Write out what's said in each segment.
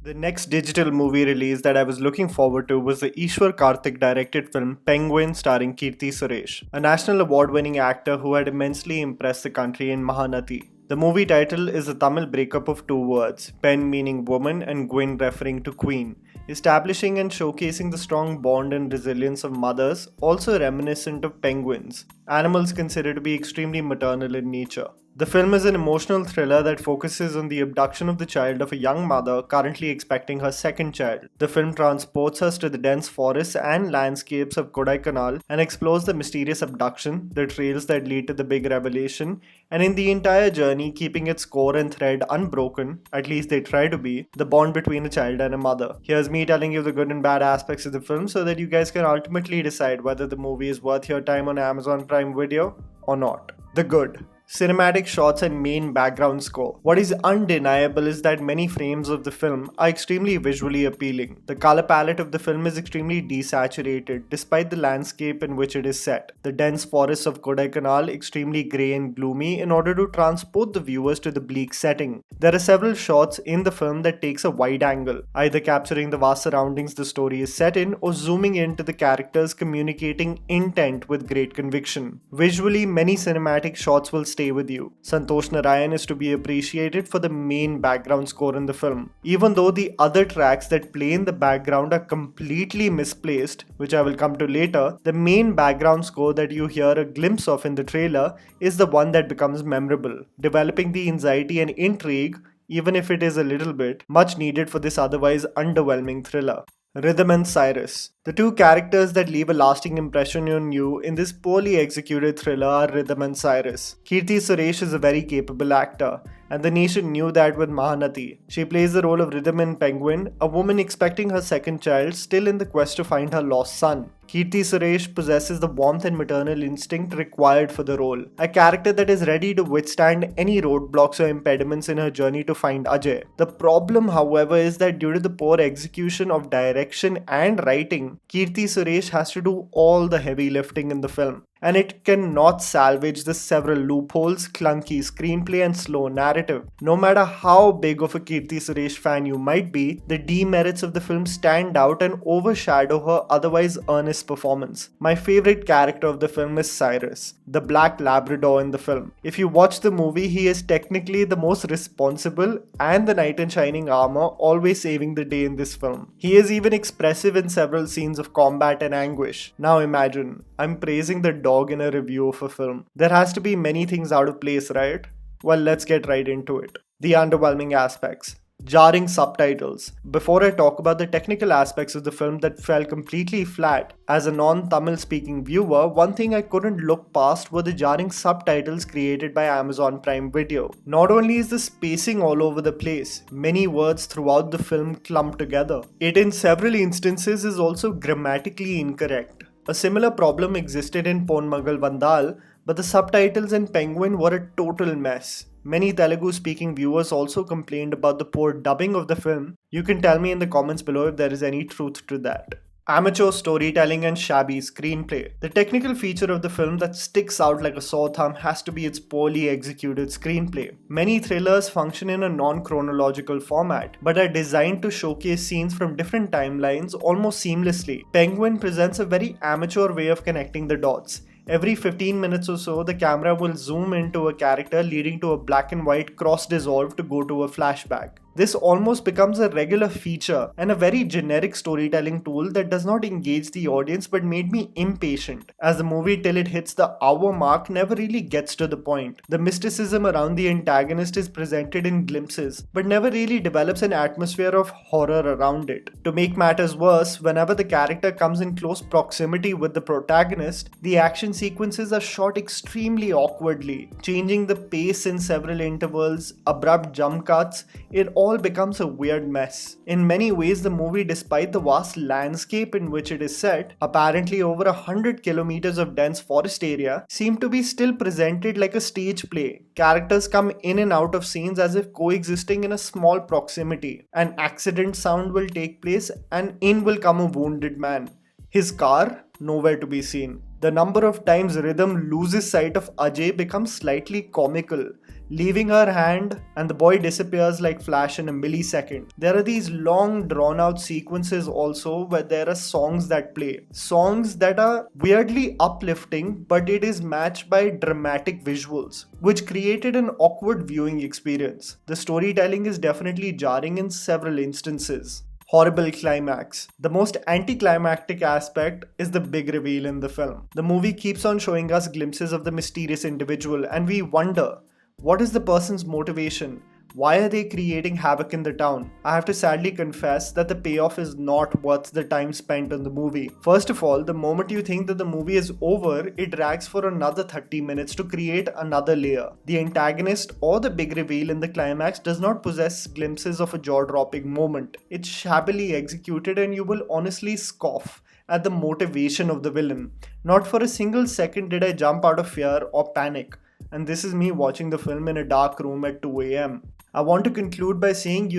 The next digital movie release that I was looking forward to was the Ishwar Karthik directed film Penguin starring Kirti Suresh, a national award winning actor who had immensely impressed the country in Mahanati. The movie title is a Tamil breakup of two words, Pen meaning woman and Gwyn referring to queen, establishing and showcasing the strong bond and resilience of mothers, also reminiscent of penguins, animals considered to be extremely maternal in nature. The film is an emotional thriller that focuses on the abduction of the child of a young mother currently expecting her second child. The film transports us to the dense forests and landscapes of Kodaikanal and explores the mysterious abduction, the trails that lead to the big revelation, and in the entire journey, keeping its core and thread unbroken, at least they try to be, the bond between a child and a mother. Here's me telling you the good and bad aspects of the film so that you guys can ultimately decide whether the movie is worth your time on Amazon Prime Video or not. The good. Cinematic shots and main background score. What is undeniable is that many frames of the film are extremely visually appealing. The color palette of the film is extremely desaturated despite the landscape in which it is set. The dense forests of Kodaikanal extremely grey and gloomy in order to transport the viewers to the bleak setting. There are several shots in the film that takes a wide angle, either capturing the vast surroundings the story is set in or zooming into the characters communicating intent with great conviction. Visually, many cinematic shots will stay with you. Santosh Narayan is to be appreciated for the main background score in the film. Even though the other tracks that play in the background are completely misplaced, which I will come to later, the main background score that you hear a glimpse of in the trailer is the one that becomes memorable, developing the anxiety and intrigue, even if it is a little bit, much needed for this otherwise underwhelming thriller. Rhythm and Cyrus. The two characters that leave a lasting impression on you in this poorly executed thriller are Rhythm and Cyrus. Kirti Suresh is a very capable actor, and the nation knew that with Mahanati. She plays the role of Rhythm in Penguin, a woman expecting her second child, still in the quest to find her lost son. Kirti Suresh possesses the warmth and maternal instinct required for the role, a character that is ready to withstand any roadblocks or impediments in her journey to find Ajay. The problem, however, is that due to the poor execution of direction and writing, Kirti Suresh has to do all the heavy lifting in the film, and it cannot salvage the several loopholes, clunky screenplay and slow narrative. No matter how big of a Kirti Suresh fan you might be, the demerits of the film stand out and overshadow her otherwise earnest performance. My favorite character of the film is Cyrus, the black Labrador in the film. If you watch the movie, he is technically the most responsible and the knight in shining armor, always saving the day in this film. He is even expressive in several scenes of combat and anguish. Now imagine, I'm praising the dog in a review of a film. There has to be many things out of place, right? Well, let's get right into it. The underwhelming aspects. Jarring subtitles. Before I talk about the technical aspects of the film that fell completely flat, as a non-Tamil speaking viewer, one thing I couldn't look past were the jarring subtitles created by Amazon Prime Video. Not only is the spacing all over the place, many words throughout the film clump together. It in several instances is also grammatically incorrect. A similar problem existed in Pon Magal Vandal, but the subtitles in Penguin were a total mess. Many Telugu speaking viewers also complained about the poor dubbing of the film. You can tell me in the comments below if there is any truth to that. Amateur storytelling and shabby screenplay. The technical feature of the film that sticks out like a sore thumb has to be its poorly executed screenplay. Many thrillers function in a non-chronological format, but are designed to showcase scenes from different timelines almost seamlessly. Penguin presents a very amateur way of connecting the dots. Every 15 minutes or so, the camera will zoom into a character leading to a black and white cross dissolve to go to a flashback. This almost becomes a regular feature and a very generic storytelling tool that does not engage the audience but made me impatient, as the movie till it hits the hour mark never really gets to the point. The mysticism around the antagonist is presented in glimpses but never really develops an atmosphere of horror around it. To make matters worse, whenever the character comes in close proximity with the protagonist, the action sequences are shot extremely awkwardly, changing the pace in several intervals, abrupt jump cuts. It all becomes a weird mess. In many ways, the movie, despite the vast landscape in which it is set, apparently over 100 kilometers of dense forest area, seem to be still presented like a stage play. Characters come in and out of scenes as if coexisting in a small proximity. An accident sound will take place and in will come a wounded man. His car, nowhere to be seen. The number of times Rhythm loses sight of Ajay becomes slightly comical. leaving her hand, and the boy disappears like flash in a millisecond. There are these long drawn out sequences also where there are songs that play. Songs that are weirdly uplifting, but it is matched by dramatic visuals, which created an awkward viewing experience. The storytelling is definitely jarring in several instances. Horrible climax. The most anticlimactic aspect is the big reveal in the film. The movie keeps on showing us glimpses of the mysterious individual, and we wonder, what is the person's motivation? Why are they creating havoc in the town? I have to sadly confess that the payoff is not worth the time spent on the movie. First of all, the moment you think that the movie is over, it drags for another 30 minutes to create another layer. The antagonist or the big reveal in the climax does not possess glimpses of a jaw-dropping moment. It's shabbily executed and you will honestly scoff at the motivation of the villain. Not for a single second did I jump out of fear or panic. And this is me watching the film in a dark room at 2 a.m. I want to conclude by saying,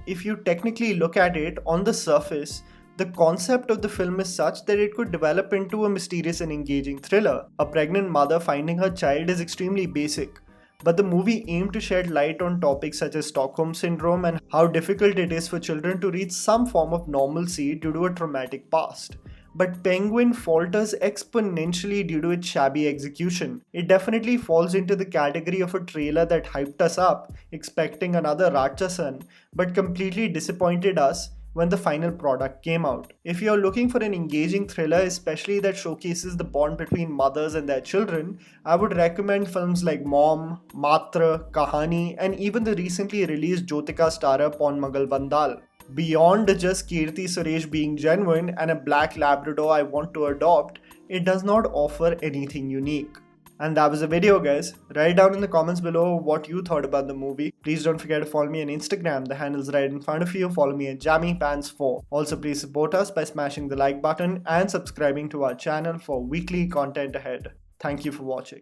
if you technically look at it on the surface, the concept of the film is such that it could develop into a mysterious and engaging thriller. A pregnant mother finding her child is extremely basic, but the movie aimed to shed light on topics such as Stockholm Syndrome and how difficult it is for children to reach some form of normalcy due to a traumatic past. But Penguin falters exponentially due to its shabby execution. It definitely falls into the category of a trailer that hyped us up, expecting another Ratchasan, but completely disappointed us when the final product came out. If you're looking for an engaging thriller, especially that showcases the bond between mothers and their children, I would recommend films like Mom, Matra, Kahani, and even the recently released Jyotika starrer Pon Magal Vandal. Beyond just Kirti Suresh being genuine and a black Labrador I want to adopt, it does not offer anything unique. And that was the video, guys. Write down in the comments below what you thought about the movie. Please don't forget to follow me on Instagram. The handle's right in front of you. Follow me at JammyPants4. Also, please support us by smashing the like button and subscribing to our channel for weekly content ahead. Thank you for watching.